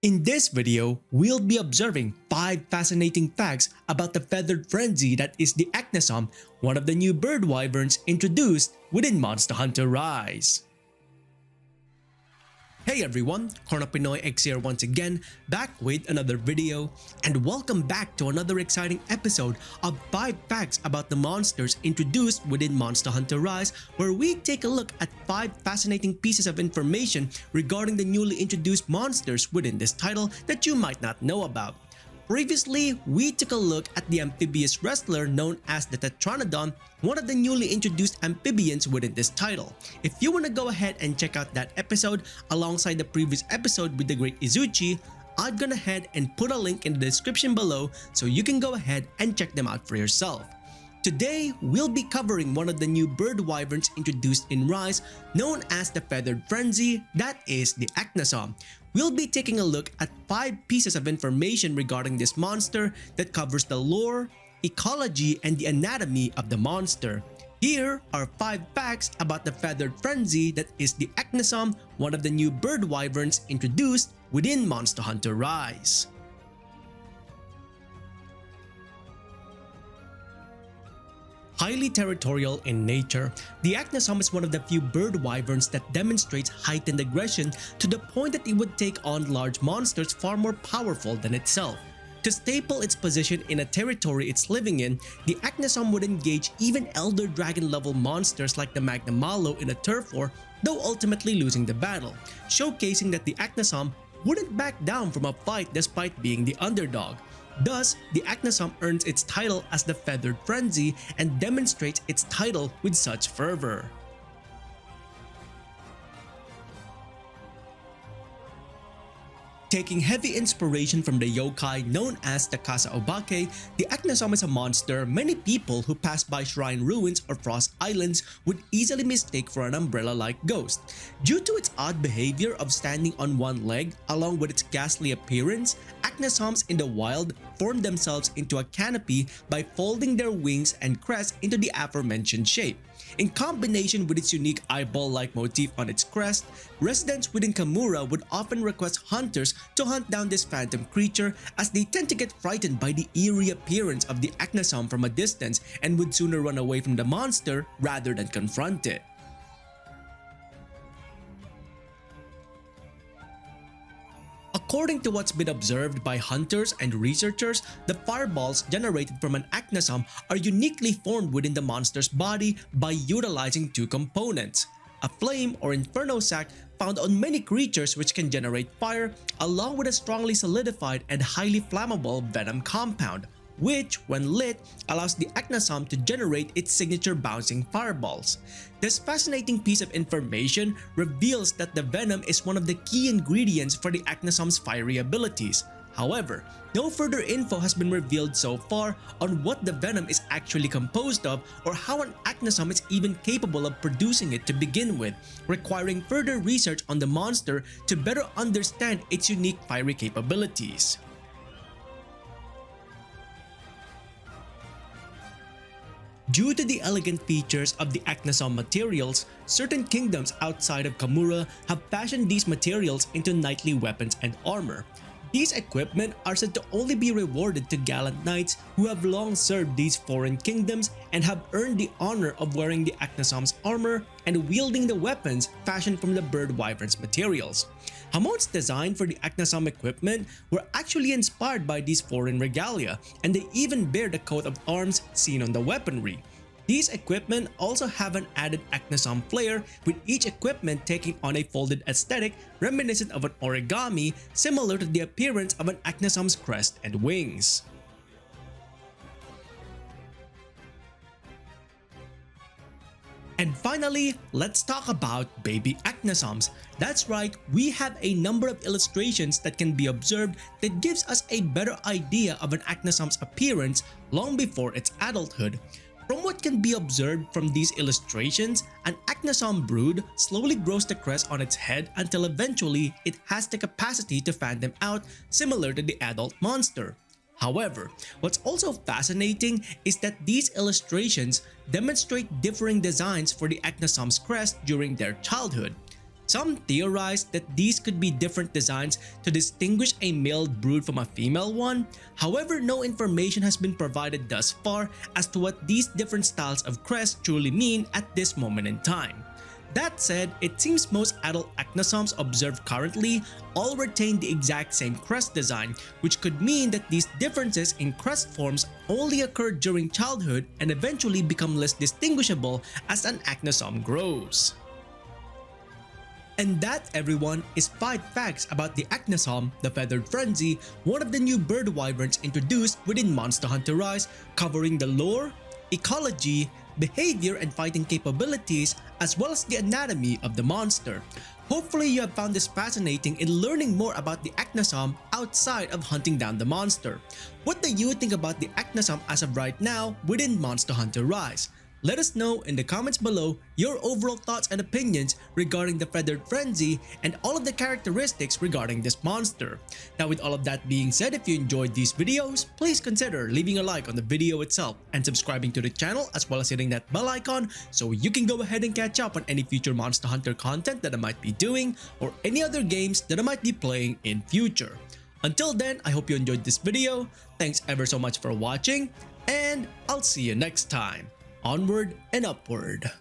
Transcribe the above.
In this video, we'll be observing 5 fascinating facts about the feathered frenzy that is the Aknosom, one of the new bird wyverns introduced within Monster Hunter Rise. Hey everyone, Pinoy X here once again, back with another video, and welcome back to another exciting episode of 5 facts about the monsters introduced within Monster Hunter Rise, where we take a look at 5 fascinating pieces of information regarding the newly introduced monsters within this title that you might not know about. Previously, we took a look at the amphibious wrestler known as the Tetranodon, one of the newly introduced amphibians within this title. If you want to go ahead and check out that episode alongside the previous episode with the Great Izuchi, I've gone ahead and put a link in the description below so you can go ahead and check them out for yourself. Today, we'll be covering one of the new bird wyverns introduced in Rise known as the Feathered Frenzy, that is the Aknosom. We'll be taking a look at 5 pieces of information regarding this monster that covers the lore, ecology, and the anatomy of the monster. Here are 5 facts about the Feathered Frenzy that is the Aknosom, one of the new bird wyverns introduced within Monster Hunter Rise. Highly territorial in nature, the Aknosom is one of the few bird wyverns that demonstrates heightened aggression to the point that it would take on large monsters far more powerful than itself. To staple its position in a territory it's living in, the Aknosom would engage even elder dragon level monsters like the Magna Malo in a turf war, though ultimately losing the battle, showcasing that the Aknosom wouldn't back down from a fight despite being the underdog. Thus, the Aknosom earns its title as the Feathered Frenzy and demonstrates its title with such fervor. Taking heavy inspiration from the yokai known as the Kasa Obake, the Aknosom is a monster many people who pass by shrine ruins or frost islands would easily mistake for an umbrella-like ghost. Due to its odd behavior of standing on one leg along with its ghastly appearance, Aknosoms in the wild form themselves into a canopy by folding their wings and crest into the aforementioned shape. In combination with its unique eyeball-like motif on its crest, residents within Kamura would often request hunters to hunt down this phantom creature as they tend to get frightened by the eerie appearance of the Aknosom from a distance and would sooner run away from the monster rather than confront it. According to what's been observed by hunters and researchers, the fireballs generated from an Aknosom are uniquely formed within the monster's body by utilizing 2 components: a flame or inferno sac found on many creatures which can generate fire, along with a strongly solidified and highly flammable venom compound, which, when lit, allows the Aknosom to generate its signature bouncing fireballs. This fascinating piece of information reveals that the venom is one of the key ingredients for the Aknosom's fiery abilities. However, no further info has been revealed so far on what the venom is actually composed of or how an Aknosom is even capable of producing it to begin with, requiring further research on the monster to better understand its unique fiery capabilities. Due to the elegant features of the Aknosom materials, certain kingdoms outside of Kamura have fashioned these materials into knightly weapons and armor. These equipment are said to only be rewarded to gallant knights who have long served these foreign kingdoms and have earned the honor of wearing the Aknosom's armor and wielding the weapons fashioned from the bird wyvern's materials. Hamon's design for the Aknosom equipment were actually inspired by these foreign regalia, and they even bear the coat of arms seen on the weaponry. These equipment also have an added Aknosom flair, with each equipment taking on a folded aesthetic reminiscent of an origami, similar to the appearance of an Aknosom's crest and wings. And finally, let's talk about baby Aknosoms. That's right, we have a number of illustrations that can be observed that gives us a better idea of an Aknosom's appearance long before its adulthood. From what can be observed from these illustrations, an Aknosom brood slowly grows the crest on its head until eventually it has the capacity to fan them out, similar to the adult monster. However, what's also fascinating is that these illustrations demonstrate differing designs for the Aknosom's crest during their childhood. Some theorize that these could be different designs to distinguish a male brood from a female one. However, no information has been provided thus far as to what these different styles of crest truly mean at this moment in time. That said, it seems most adult Aknosoms observed currently all retain the exact same crest design, which could mean that these differences in crest forms only occurred during childhood and eventually become less distinguishable as an Aknosom grows. And that, everyone, is 5 facts about the Aknosom, the Feathered Frenzy, one of the new bird wyverns introduced within Monster Hunter Rise, covering the lore, ecology, behavior and fighting capabilities, as well as the anatomy of the monster. Hopefully you have found this fascinating in learning more about the Aknosom outside of hunting down the monster. What do you think about the Aknosom as of right now within Monster Hunter Rise? Let us know in the comments below your overall thoughts and opinions regarding the Feathered Frenzy and all of the characteristics regarding this monster. Now, with all of that being said, if you enjoyed these videos, please consider leaving a like on the video itself and subscribing to the channel, as well as hitting that bell icon so you can go ahead and catch up on any future Monster Hunter content that I might be doing or any other games that I might be playing in future. Until then, I hope you enjoyed this video. Thanks ever so much for watching, and I'll see you next time. Onward and upward.